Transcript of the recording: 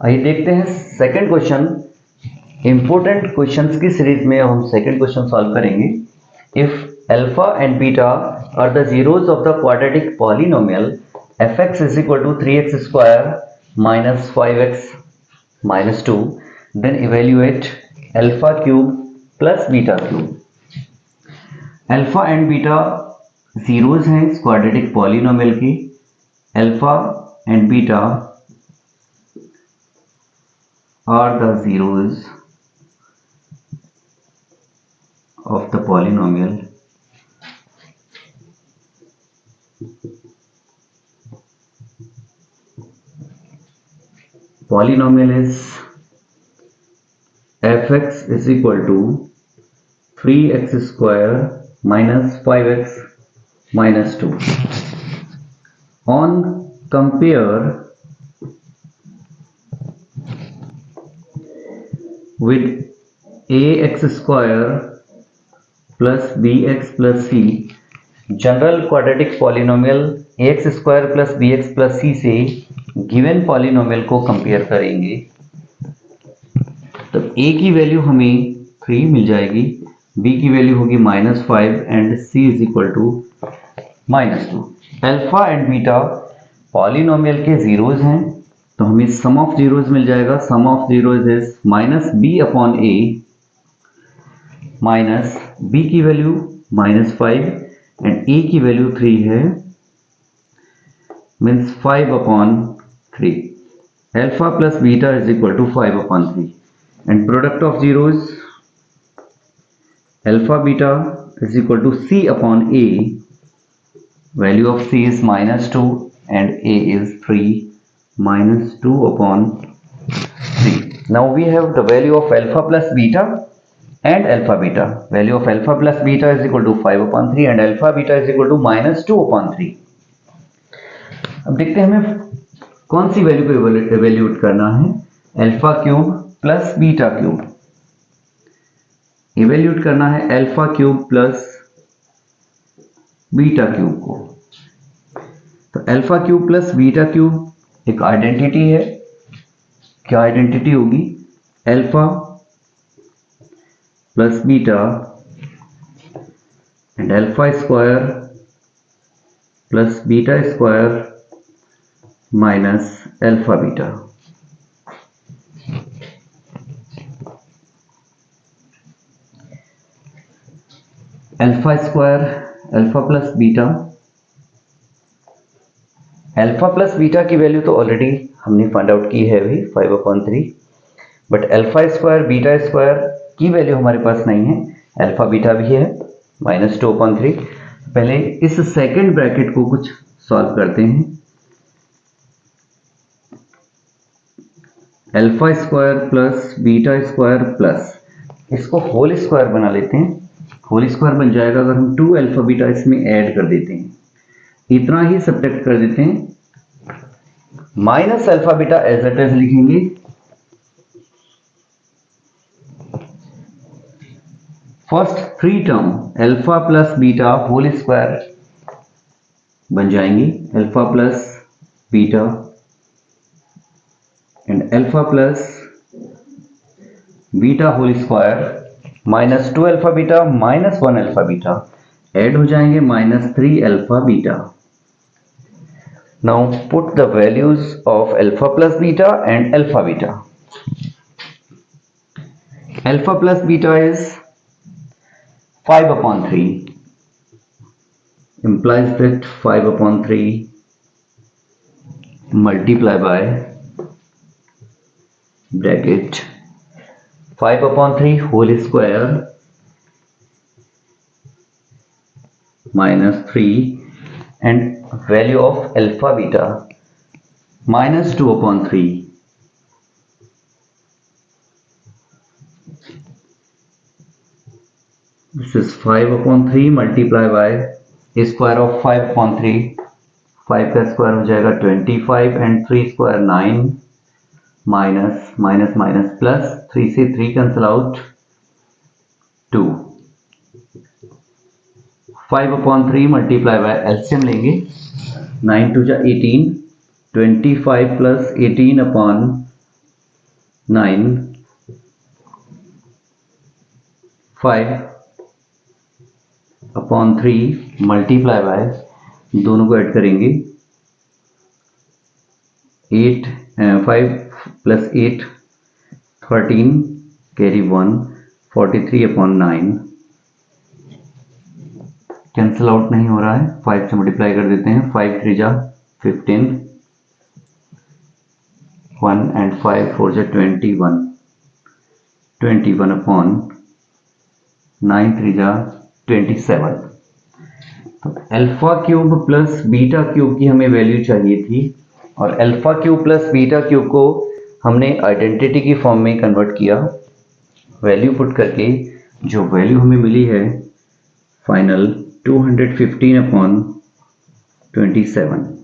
आइए देखते हैं सेकंड क्वेश्चन। इंपॉर्टेंट क्वेश्चंस की सीरीज में हम सेकंड क्वेश्चन सॉल्व करेंगे। If alpha and beta are the zeros of the quadratic polynomial fx is equal to 3x square minus 5x minus 2, then evaluate alpha cube plus beta cube। Alpha and beta zeros हैं इस quadratic polynomial की। Alpha and beta are the zeros of the polynomial is fx is equal to 3x square minus 5x minus 2. On compare with ax square plus bx plus c, general quadratic polynomial ax square plus bx plus c से given polynomial को compare करेंगे तो a की value हमें 3 मिल जाएगी, b की value होगी -5 and c is equal to -2। Alpha and beta polynomial के जीरोज हैं तो हमें सम ऑफ जीरोज मिल जाएगा। Sum of zeros is -b/a minus b की वैल्यू -5 एंड a की वैल्यू 3 है, means 5/3। Alpha plus beta is equal to 5/3 and product of zeros alpha beta is equal to c/a, value of c is -2 and a is 3, -2/3. Now we have the value of alpha plus beta and alpha beta. Value of alpha plus beta is equal to 5/3 and alpha beta is equal to -2/3. अब देखते हैं हमें कौन सी value को evaluate करना है। Alpha cube plus beta cube evaluate करना है, alpha cube plus beta cube को। तो alpha cube plus beta cube एक आइडेंटिटी है। क्या आइडेंटिटी होगी? Alpha plus beta and alpha square plus beta square minus alpha beta. Alpha square alpha plus beta, alpha plus beta की value तो already हमने find out की है अभी 5/3, but alpha square beta square की वैल्यू हमारे पास नहीं है। अल्फा बीटा भी है -2/3। पहले इस सेकंड ब्रैकेट को कुछ सॉल्व करते हैं। Alpha square plus beta square plus, इसको होल स्क्वायर बना लेते हैं। होल स्क्वायर बन जाएगा अगर हम 2 अल्फा बीटा इसमें ऐड कर देते हैं, इतना ही सब्ट्रैक्ट कर देते हैं। Minus alpha beta as it is लिखेंगे। First 3 term alpha plus beta whole square बन जाएंगी। Alpha plus beta and alpha plus beta whole square -2 alpha beta -1 alpha beta add हो जाएंगे -3 alpha beta. Now put the values of alpha plus beta and alpha beta. Alpha plus beta is 5/3, implies that 5/3 multiply by bracket 5/3 whole square -3 and value of alpha beta -2/3। This is 5/3 multiply by square of 5/3, 5 का square हो जाएगा 25 and 3 square 9 minus minus minus plus 3 से 3 cancel out 2। 5/3 multiply by LCM लेंगे, 9 2 जा 18, 25 plus 18 upon 9 5 upon 3 multiply by, दोनों को add करेंगे 8 5 plus 8 13 carry 1 43 upon 9 cancel out नहीं हो रहा है, 5 से मल्टीप्लाई कर देते हैं, 5 3 जा 15 1 एंड 5 4 जा 21 अपॉन 9 3 जा 27। तो alpha cube plus beta cube की हमें वैल्यू चाहिए थी और alpha cube plus beta cube को हमने आइडेंटिटी की फॉर्म में कन्वर्ट किया, वैल्यू पुट करके जो वैल्यू हमें मिली है फाइनल 215 अपॉन 27।